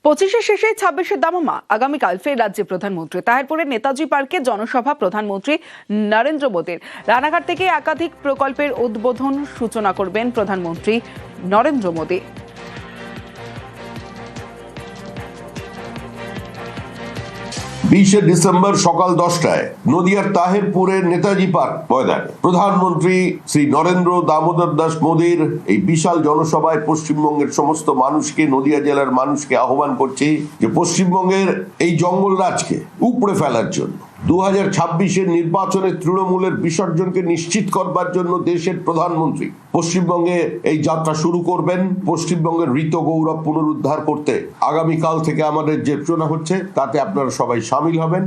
25-এ শেষে 26-এর দামামা। আগামীকাল ফের রাজ্যে প্রধানমন্ত্রী। তাহিরপুরের নেতাজি পার্কে জনসভা প্রধানমন্ত্রী নরেন্দ্র মোদীর। রানাঘাট থেকে একাধিক প্রকল্পের উদ্বোধন সূচনা করবেন প্রধানমন্ত্রী নরেন্দ্র মোদী। 20 ডিসেম্বর সকাল 10টায় নদিয়ার তাহিরপুরের নেতাজি পার্ক ময়দানে প্রধানমন্ত্রী শ্রী নরেন্দ্র দামোদর দাস মোদীর এই বিশাল জনসভায় পশ্চিমবঙ্গের সমস্ত মানুষকে, নদিয়া জেলার মানুষকে আহ্বান করছি যে পশ্চিমবঙ্গের এই জঙ্গলরাজকে উপড়ে ফেলার জন্য 2026-এর নির্বাচনে তৃণমূলের বিসর্জনকে নিশ্চিত করবার জন্য দেশের প্রধানমন্ত্রী পশ্চিমবঙ্গে এই যাত্রা শুরু করবেন। পশ্চিমবঙ্গের ঋত গৌরব পুনরুদ্ধার করতে আগামীকাল থেকে আমাদের যে সূচনা হচ্ছে তাতে আপনারা সবাই সামিল হবেন।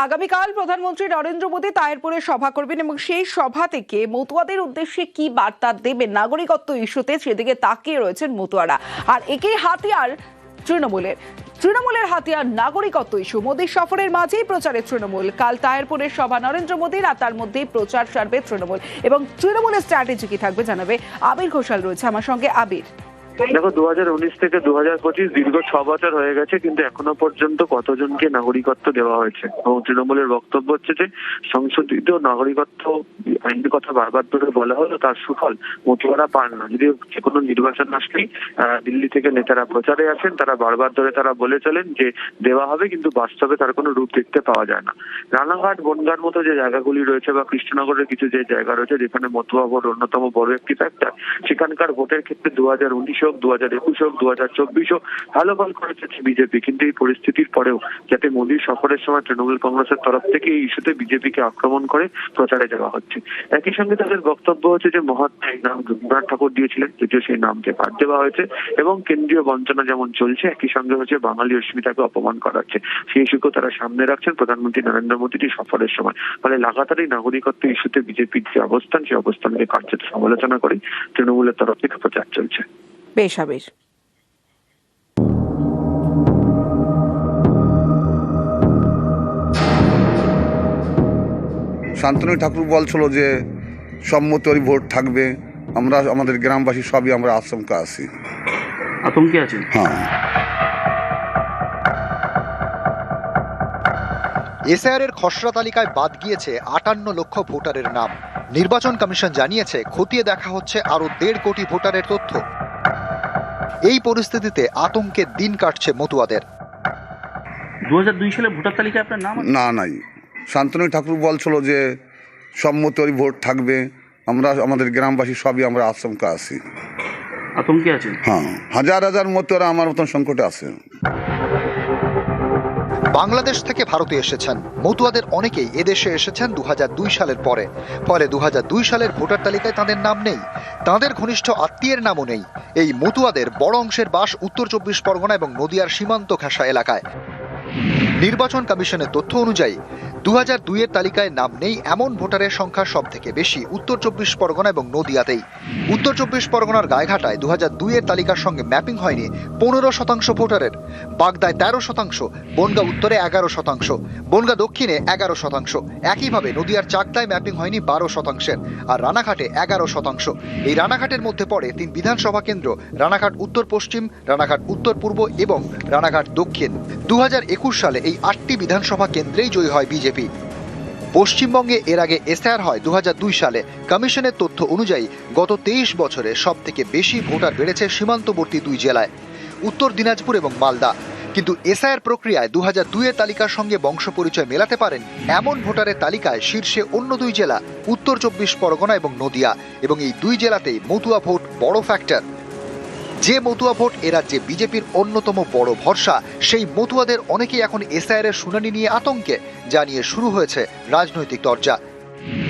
আগামীকাল প্রধানমন্ত্রী নরেন্দ্র মোদী তাহিরপুরে সভা করবেন এবং সেই সভা থেকে মতুয়াদের উদ্দেশ্যে কি বার্তা দেবেন নাগরিকত্ব ইস্যুতে, সেদিকে তাকিয়ে রয়েছেন মতুয়ারা। আর একেই হাতিয়ার তৃণমূলের হাতিয়ার নাগরিকত্ব ইস্যু। মোদীর সফরের মাঝেই প্রচারে তৃণমূল। কাল তাহিরপুরের সভা নরেন্দ্র মোদীর, আর তার মধ্যেই প্রচার সারবে তৃণমূল। এবং তৃণমূলের স্ট্র্যাটেজি কি থাকবে জানাবে আবির ঘোষাল রয়েছে আমার সঙ্গে। আবির, দেখো 2019 থেকে 2025 দীর্ঘ 6 বছর হয়ে গেছে, কিন্তু এখনো পর্যন্ত কতজনকে নাগরিকত্ব দেওয়া হয়েছে? এবং তৃণমূলের বক্তব্য হচ্ছে যে সংশোধিত নাগরিকত্ব আইনের কথা বারবার ধরে বলা হলো, তার সুফল মতুয়ারা পান না। যদিও যে কোনো নির্বাচন আসলেই দিল্লি থেকে নেতারা প্রচারে আছেন, তারা বারবার ধরে তারা বলে চলেন যে দেওয়া হবে, কিন্তু বাস্তবে তার কোনো রূপ দেখতে পাওয়া যায় না। রানাঘাট, বনগাঁর মতো যে জায়গাগুলি রয়েছে বা কৃষ্ণনগরের কিছু যে জায়গা রয়েছে যেখানে মতুয়া ভোট অন্যতম বড় একটি ফ্যাক্টর, সেখানকার ভোটের ক্ষেত্রে 2019 হোক, 2021 হোক, 2024 হোক ভালো ফল করেছে বিজেপি। কিন্তু এই পরিস্থিতির পরেও যাতে মোদীর সফরের সময় তৃণমূল কংগ্রেসের তরফ থেকে এই ইস্যুতে বিজেপিকে আক্রমণ করে প্রচারে যাওয়া হচ্ছে। একই সঙ্গে তাদের বক্তব্য হচ্ছে যে মহাত্মা এই নাম রবীন্দ্রনাথ ঠাকুর দিয়েছিলেন, যদিও সেই নামকে বাদ দেওয়া হয়েছে, এবং কেন্দ্রীয় বঞ্চনা যেমন চলছে, একই সঙ্গে হচ্ছে বাঙালি অস্মিতাকে অপমান করা হচ্ছে। সেই ইস্যুকেও তারা সামনে রাখছেন প্রধানমন্ত্রী নরেন্দ্র মোদীর সফরের সময়। ফলে লাগাতারই নাগরিকত্ব ইস্যুতে বিজেপির যে অবস্থান, সেই অবস্থানকে কার্যত সমালোচনা করে তৃণমূলের তরফ থেকে প্রচার চলছে। বেশ আবির। শান্তনু ঠাকুর বলছিল যে সম্মতি ভোট থাকবে, আমরা আমাদের গ্রামবাসী সবই আমরা আশঙ্কা আছি, আতঙ্কে আছেন। হ্যাঁ, এসআইআর এর খসড়া তালিকায় বাদ গিয়েছে 58 লক্ষ ভোটারের নাম। নির্বাচন কমিশন জানিয়েছে খতিয়ে দেখা হচ্ছে আরো 1.5 কোটি ভোটারের তথ্য। এই পরিস্থিতিতে আতঙ্কে দিন কাটছে মতুয়াদের। 2002 সালে ভোটার তালিকায় আপনার নাম না নাই। শান্তনু ঠাকুর বলছিল যে সম্মতি ভোট থাকবে, আমরা আমাদের গ্রামবাসী সবই আমরা আশঙ্কা আছি, আতঙ্কে আছেন। হ্যাঁ, হাজার হাজার মতুয়ারা আমার মতন সংকটে আছে। বাংলাদেশ থেকে ভারতে এসেছেন মতুয়াদের অনেকেই এদেশে এসেছেন 2002 সালের পরে। ফলে 2002 সালের ভোটার তালিকায় তাদের নাম নেই, তাদের ঘনিষ্ঠ আত্মীয়ের নামও নেই। এই মতুয়াদের বড় অংশের বাস উত্তর 24 পরগনা এবং নদিয়ার সীমান্ত ঘেঁষা এলাকায়। নির্বাচন কমিশনের তথ্য অনুযায়ী 2002 এর তালিকায় নাম নেই এমন ভোটারের সংখ্যা সব থেকে বেশি উত্তর 24 পরগনা এবং নদিয়াতেই। উত্তর 24 পরগনার গাইঘাটায় 2002 এর তালিকার সঙ্গে ম্যাপিং হয়নি 15% ভোটারের, বাগদায় 13%, বনগাঁ উত্তরে 11%, বনগাঁ দক্ষিণে 11%। একইভাবে নদিয়ার চাকদায় ম্যাপিং হয়নি 12%, আর রানাঘাটে 11%। এই রানাঘাটের মধ্যে পড়ে 3 বিধানসভা কেন্দ্র: রানাঘাট উত্তর পশ্চিম, রানাঘাট উত্তর পূর্ব এবং রানাঘাট দক্ষিণ। 2021 সালে এই 8টি বিধানসভা কেন্দ্রেই জয়ী হয় বিজেপি। পশ্চিমবঙ্গে এর আগে এসআইআর হয় 2002 সালে। কমিশনের তথ্য অনুযায়ী গত 23 বছরে সব থেকে বেশি ভোটার বেড়েছে সীমান্তবর্তী 2 জেলায়, উত্তর দিনাজপুর এবং মালদা। কিন্তু এসআইআর প্রক্রিয়ায় 2002 এর তালিকার সঙ্গে বংশ পরিচয় মেলাতে পারেন এমন ভোটারের তালিকায় শীর্ষে অন্য 2 জেলা উত্তর 24 পরগনা এবং নদিয়া, এবং এই 2 জেলাতেই মতুয়া ভোট বড় ফ্যাক্টর। যে মতুয়া ভোট এ রাজ্যে বিজেপির অন্যতম বড় ভরসা, সেই মতুয়াদের অনেকেই এখন এসআইআর এর শুনানি নিয়ে আতঙ্কে, জানিয়ে শুরু হয়েছে রাজনৈতিক চর্চা।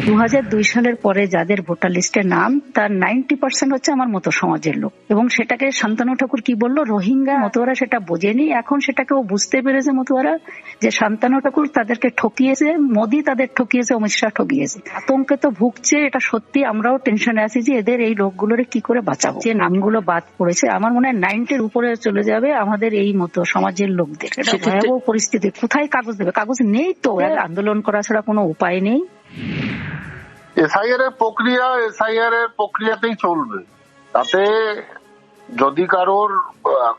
2002 সালের পরে যাদের ভোটার লিস্টে নাম, তার 90% হচ্ছে আমার মতো সমাজের লোক। এবং সেটাকে শান্তনু ঠাকুর কি বললো, রোহিঙ্গা। মতুয়ারা সেটা বোঝেনি, এখন সেটাকেও বুঝতে পেরেছে মতুয়ারা যে শান্তনু ঠাকুর তাদেরকে ঠকিয়েছে, মোদী তাদের ঠকিয়েছে, অমিত শাহ ঠকিয়েছে। আতঙ্কে তো ভুগছে, এটা সত্যি। আমরাও টেনশনে আছি যে এদের এই লোকগুলোরে কি করে বাঁচাবো। যে নামগুলো বাদ পড়েছে আমার মনে হয় 90-র উপরে চলে যাবে আমাদের এই মতো সমাজের লোকদের। এটা ভয়াবহ পরিস্থিতি। কোথায় কাগজ দেবে? কাগজ নেই তো, আন্দোলন করা ছাড়া কোনো উপায় নেই। এসআইআর এর প্রক্রিয়াতেই চলবে, তাতে যদি কারোর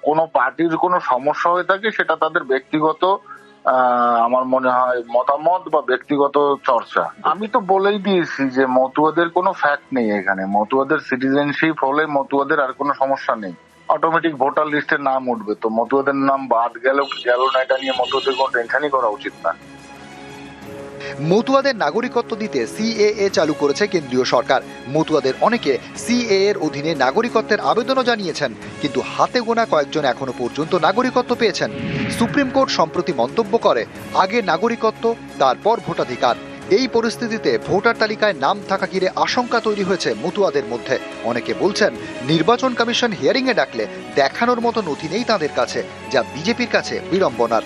কোনো পার্টির কোনো সমস্যা হয়ে থাকে সেটা তাদের ব্যক্তিগত আমার মনে হয় মতামত বা ব্যক্তিগত চর্চা। আমি তো বলেই দিয়েছি যে মতুয়াদের কোনো ফ্যাক্ট নেই এখানে। মতুয়াদের সিটিজেনশিপ হলে মতুয়াদের আর কোনো সমস্যা নেই, অটোমেটিক ভোটার লিস্টে নাম উঠবে। তো মতুয়াদের নাম বাদ গেল না এটা নিয়ে মতুয়াদের কোনো টেনশনই করা উচিত না। মতুয়াদের নাগরিকত্ব দিতে সিএএ চালু করেছে কেন্দ্রীয় সরকার। মতুয়াদের অনেকে সিএএ এর অধীনে নাগরিকত্বের আবেদনও জানিয়েছেন, কিন্তু হাতে গোনা কয়েকজন এখনো পর্যন্ত নাগরিকত্ব পেয়েছেন। সুপ্রিম কোর্ট সম্প্রতি মন্তব্য করে, আগে নাগরিকত্ব তারপর ভোটাধিকার। এই পরিস্থিতিতে ভোটার তালিকায় নাম থাকা ঘিরে আশঙ্কা তৈরি হয়েছে মতুয়াদের মধ্যে। অনেকে বলছেন, নির্বাচন কমিশন হিয়ারিং এ ডাকলে দেখানোর মতো নথি নেই তাদের কাছে, যা বিজেপির কাছে বিড়ম্বনার।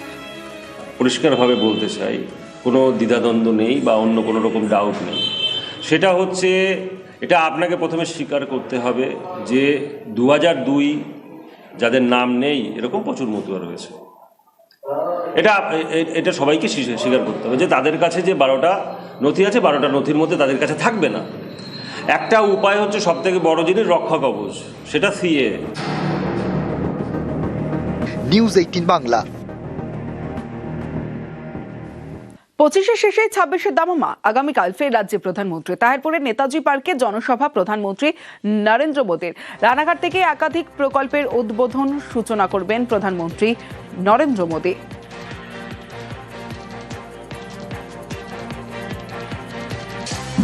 পরিষ্কারভাবে বলতে চাই, কোনো দ্বিধাদ্বন্দ্ব নেই বা অন্য কোনো রকম ডাউট নেই। সেটা হচ্ছে, এটা আপনাকে প্রথমে স্বীকার করতে হবে যে 2002 যাদের নাম নেই এরকম প্রচুর মতুয়া রয়েছে। এটা সবাইকে স্বীকার করতে হবে যে তাদের কাছে যে 12টা নথি আছে, 12টা নথির মধ্যে তাদের কাছে থাকবে না। একটা উপায় হচ্ছে সবথেকে বড় জিনিস, রক্ষা কবচ, সেটা সিএ। নিউজ 18 বাংলা। 25-এর শেষে 26-এর দামামা। আগামীকাল ফের রাজ্যে প্রধানমন্ত্রী। তাহেরপুরের নেতাজি পার্কে জনসভা প্রধানমন্ত্রী নরেন্দ্র মোদীর। রানাঘাট থেকে একাধিক প্রকল্পের উদ্বোধন সূচনা করবেন প্রধানমন্ত্রী নরেন্দ্র মোদী।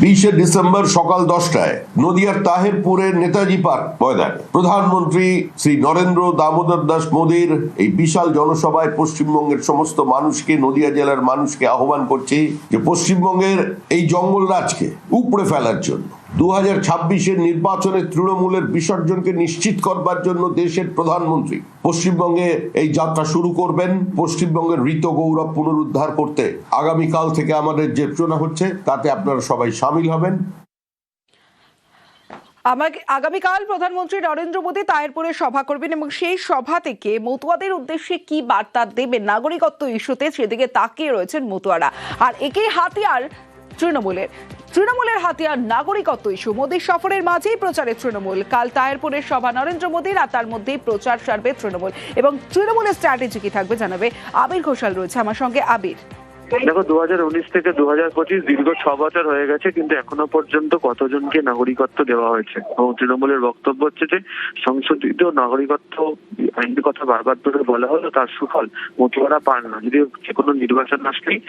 20 ডিসেম্বর সকাল 10টায় নদিয়ার তাহেরপুরের নেতাজি পার্ক ময়দানে প্রধানমন্ত্রী শ্রী নরেন্দ্র দামোদর দাস মোদীর এই বিশাল জনসভায় পশ্চিমবঙ্গের সমস্ত মানুষকে, নদিয়া জেলার মানুষকে আহ্বান করছি যে পশ্চিমবঙ্গের এই জঙ্গলরাজকে উপড়ে ফেলার জন্য 2026-এর নির্বাচনে তৃণমূলের বিসর্জনকে নিশ্চিত করবার জন্য দেশের প্রধানমন্ত্রী পশ্চিমবঙ্গে এই যাত্রা শুরু করবেন। পশ্চিমবঙ্গের ঋত গৌরব পুনরুদ্ধার করতে আগামীকাল থেকে আমাদের যে সূচনা হচ্ছে তাতে আপনারা সবাই সামিল হবেন। আগামীকাল প্রধানমন্ত্রী নরেন্দ্র মোদী তাহেরপুরে সভা করবেন এবং সেই সভা থেকে মতুয়াদের উদ্দেশ্যে কি বার্তা দেবেন নাগরিকত্ব ইস্যুতে, সেদিকে তাকিয়ে রয়েছেন মতুয়ারা। আর একেই হাতিয়ার তৃণমূলের হাতিয়ার নাগরিকত্ব ইস্যু। মোদীর সফরের মাঝেই প্রচারে তৃণমূল। কাল তাহেরপুরের সভা নরেন্দ্র মোদীর, আর তার মধ্যেই প্রচার সারবে তৃণমূল। এবং তৃণমূলের স্ট্র্যাটেজি কি থাকবে জানাবে আবির ঘোষাল রয়েছে আমার সঙ্গে। আবির, দেখো 2019 থেকে 2025 দীর্ঘ 6 বছর হয়ে গেছে, কিন্তু এখনো পর্যন্ত কতজনকে নাগরিকত্ব দেওয়া হয়েছে? এবং তৃণমূলের বক্তব্য হচ্ছে যে সংশোধিত নাগরিকত্ব আইনের কথা বারবার ধরে বলা হলো, তার সুফল মতুয়ারা পান না। যদিও যে কোনো নির্বাচন আসলেই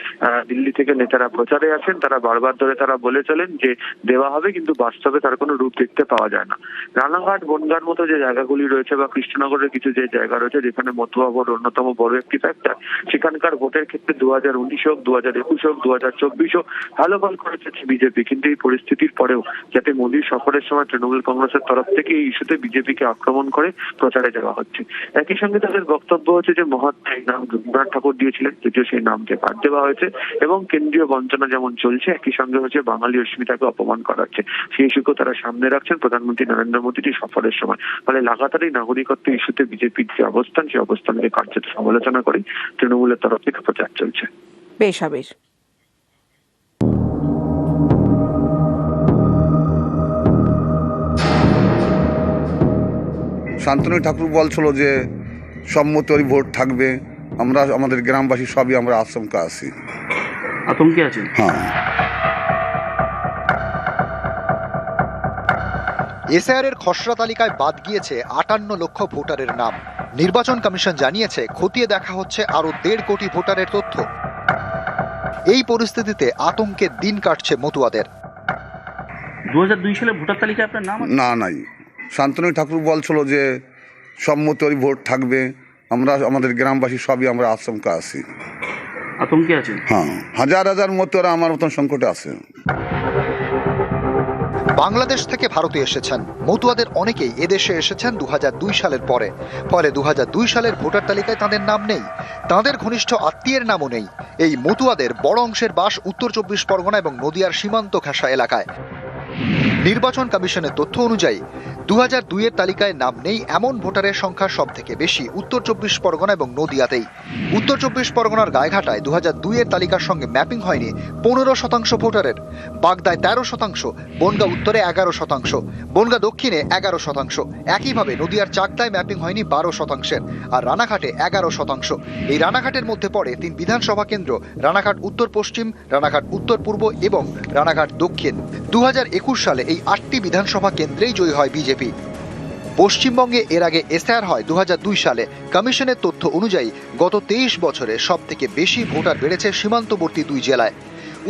দিল্লি থেকে নেতারা প্রচারে আছেন, তারা বারবার ধরে তারা বলে চলেন যে দেওয়া হবে, কিন্তু বাস্তবে তার কোনো রূপ দেখতে পাওয়া যায় না। রানাঘাট, বনগাঁর মতো যে জায়গাগুলি রয়েছে বা কৃষ্ণনগরের কিছু যে জায়গা রয়েছে যেখানে মতুয়া ভোট অন্যতম বড় একটি ফ্যাক্টর, সেখানকার ভোটের ক্ষেত্রে 2019 হোক, 2021 হোক, 2024 হোক ভালো ফল করেছে বিজেপি। কিন্তু এই পরিস্থিতির পরেও যাতে মোদীর সফরের সময় তৃণমূল কংগ্রেসের তরফ থেকে এই ইস্যুতে বিজেপিকে আক্রমণ করে প্রচারে যাওয়া হচ্ছে। একই সঙ্গে তাদের বক্তব্য হচ্ছে যে মহাত্মা এই নাম রবীন্দ্রনাথ ঠাকুর দিয়েছিলেন, যদিও সেই নামকে বাদ দেওয়া হয়েছে, এবং কেন্দ্রীয় বঞ্চনা যেমন চলছে, একই সঙ্গে হচ্ছে বাঙালি অস্মিতাকে অপমান করা হচ্ছে। সেই ইস্যুকেও তারা সামনে রাখছেন প্রধানমন্ত্রী নরেন্দ্র মোদীর এই সফরের সময়। ফলে লাগাতার এই নাগরিকত্ব ইস্যুতে বিজেপির যে অবস্থান, সেই অবস্থানকে কার্যত সমালোচনা করে তৃণমূলের তরফ থেকে প্রচার চলছে। বেশ আবির। শান্তনু ঠাকুর বলছিল যে সম্মতি ভোট থাকবে, আমরা আমাদের গ্রামবাসী সবই আমরা আশঙ্কা আছি, আতঙ্কে আছেন। হ্যাঁ, এসআইআর এর খসড়া তালিকায় বাদ গিয়েছে 58 লক্ষ ভোটারের নাম। নির্বাচন কমিশন জানিয়েছে খতিয়ে দেখা হচ্ছে আরো 1.5 কোটি ভোটারের তথ্য। এই পরিস্থিতিতে আতঙ্কে দিন কাটছে মতুয়াদের। 2002 সালে ভোটার তালিকায় আপনার নাম আছে? না নাই। শান্তনু ঠাকুর বলছিল যে সম্মতি ভোট থাকবে, আমরা আমাদের গ্রামবাসী সবই আমরা আশঙ্কা আছি, আতঙ্কে আছেন। হ্যাঁ, হাজার হাজার মতুয়ারা আমার মতন সংকটে আছে। বাংলাদেশ থেকে ভারতে এসেছেন মতুয়াদের অনেকেই এদেশে এসেছেন 2002 সালের পরে। ফলে 2002 সালের ভোটার তালিকায় তাদের নাম নেই, তাদের ঘনিষ্ঠ আত্মীয়ের নামও নেই। এই মতুয়াদের বড় অংশের বাস উত্তর 24 পরগনা এবং নদিয়ার সীমান্ত ঘেঁষা এলাকায়। নির্বাচন কমিশনের তথ্য অনুযায়ী 2002 এর তালিকায় নাম নেই এমন ভোটারের সংখ্যা সব থেকে বেশি উত্তর 24 পরগনা এবং নদিয়াতেই। উত্তর 24 পরগনার গাইঘাটায় 2002 এর তালিকার সঙ্গে ম্যাপিং হয়নি 15% ভোটারের, বাগদায় 13%, বনগাঁ উত্তরে 11%, বনগাঁ দক্ষিণে 11%। একইভাবে নদিয়ার চাকদায় ম্যাপিং হয়নি 12%, আর রানাঘাটে 11%। এই রানাঘাটের মধ্যে পড়ে 3 বিধানসভা কেন্দ্র, রানাঘাট উত্তর পশ্চিম, রানাঘাট উত্তর পূর্ব এবং রানাঘাট দক্ষিণ। 2021 সালে এই 8টি বিধানসভা কেন্দ্রেই জয়ী হয় বিজেপি। পশ্চিমবঙ্গে এর আগে এসআইআর হয় 2002 সালে। কমিশনের তথ্য অনুযায়ী গত 23 বছরে সব থেকে বেশি ভোটার বেড়েছে সীমান্তবর্তী 2 জেলায়,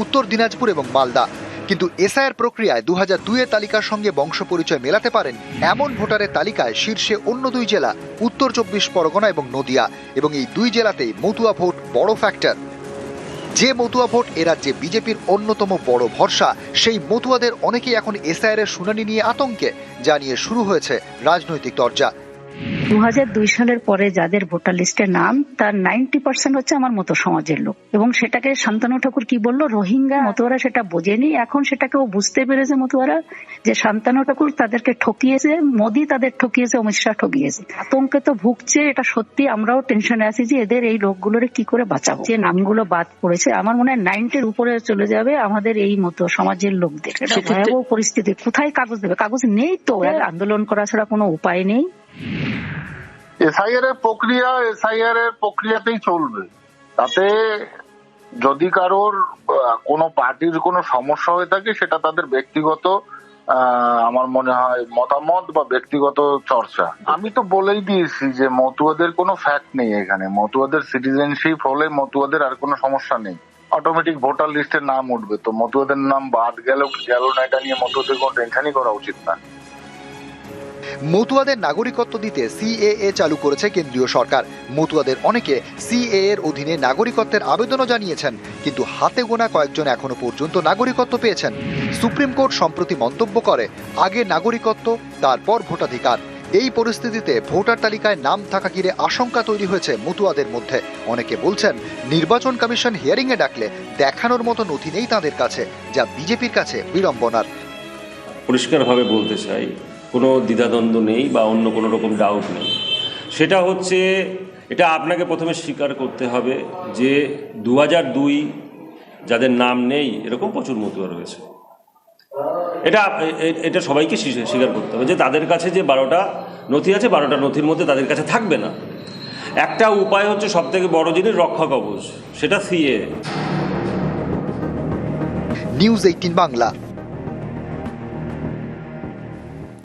উত্তর দিনাজপুর এবং মালদা। কিন্তু এসআইআর প্রক্রিয়ায় 2002 এর তালিকার সঙ্গে বংশ পরিচয় মেলাতে পারেন এমন ভোটারের তালিকায় শীর্ষে অন্য 2 জেলা উত্তর 24 পরগনা এবং নদিয়া, এবং এই 2 জেলাতেই মতুয়া ভোট বড় ফ্যাক্টর। যে মতুয়া ভোট এ রাজ্যে বিজেপির অন্যতম বড় ভরসা, সেই মতুয়াদের অনেকেই এখন এসআইআর এর শুনানি নিয়ে আতঙ্কে, যা নিয়ে শুরু হয়েছে রাজনৈতিক চর্চা। 2002 সালের পরে যাদের ভোটার লিস্টে নাম, তার 90% হচ্ছে আমার মতো সমাজের লোক, এবং সেটাকে শান্তনু ঠাকুর কি বললো, রোহিঙ্গা। মতুয়ারা সেটা বোঝেনি, এখন সেটাকেও বুঝতে পেরেছে মতুয়ারা, যে শান্তনু ঠাকুর তাদেরকে ঠকিয়েছে, মোদী তাদের ঠকিয়েছে, অমিত শাহ ঠকিয়েছে। আতঙ্কে তো ভুগছে, এটা সত্যি। আমরাও টেনশনে আছি যে এদের এই লোকগুলোরে কি করে বাঁচাবো। যে নামগুলো বাদ পড়েছে, আমার মনে হয় 90-র উপরে চলে যাবে আমাদের এই মতো সমাজের লোকদের। এটা ভয়াবহ পরিস্থিতি। কোথায় কাগজ দেবে? কাগজ নেই তো, আন্দোলন করা ছাড়া কোনো উপায় নেই। এসআইআর এর প্রক্রিয়াতেই চলবে। তাতে যদি কারোর কোনো পার্টির কোনো সমস্যা হয়ে থাকে, সেটা তাদের ব্যক্তিগত আমার মনে হয় মতামত বা ব্যক্তিগত চর্চা। আমি তো বলেই দিয়েছি যে মতুয়াদের কোনো ফ্যাক্ট নেই এখানে। মতুয়াদের সিটিজেনশিপ হলে মতুয়াদের আর কোনো সমস্যা নেই, অটোমেটিক ভোটার লিস্টে নাম উঠবে। তো মতুয়াদের নাম বাদ গেল না, এটা নিয়ে মতুয়াদের কোনো টেনশনই করা উচিত না। মতুয়াদের নাগরিকত্ব দিতে সিএএ চালু করেছে কেন্দ্রীয় সরকার। মতুয়াদের অনেকে সিএএ এর অধীনে নাগরিকত্বের আবেদনও জানিয়েছেন, কিন্তু হাতে গোনা কয়েকজন এখনো পর্যন্ত নাগরিকত্ব পেয়েছেন। সুপ্রিম কোর্ট সম্প্রতি মন্তব্য করে, আগে নাগরিকত্ব, তারপর ভোটাধিকার। এই পরিস্থিতিতে ভোটার তালিকায় নাম থাকা ঘিরে আশঙ্কা তৈরি হয়েছে মতুয়াদের মধ্যে। অনেকে বলছেন, নির্বাচন কমিশন হিয়ারিং এ ডাকলে দেখানোর মতো নথি নেই তাদের কাছে, যা বিজেপির কাছে বিড়ম্বনার। পরিষ্কারভাবে বলতে চাই, কোনো দ্বিধাদ্বন্দ্ব নেই বা অন্য কোনো রকম ডাউট নেই। সেটা হচ্ছে, এটা আপনাকে প্রথমে স্বীকার করতে হবে যে 2002 যাদের নাম নেই এরকম প্রচুর মতুয়া রয়েছে। এটা সবাইকে স্বীকার করতে হবে যে তাদের কাছে যে 12টা নথি আছে, 12টা নথির মধ্যে তাদের কাছে থাকবে না। একটা উপায় হচ্ছে সবথেকে বড় জিনিস, রক্ষা কবচ, সেটা সিএএ। নিউজ 18 বাংলা।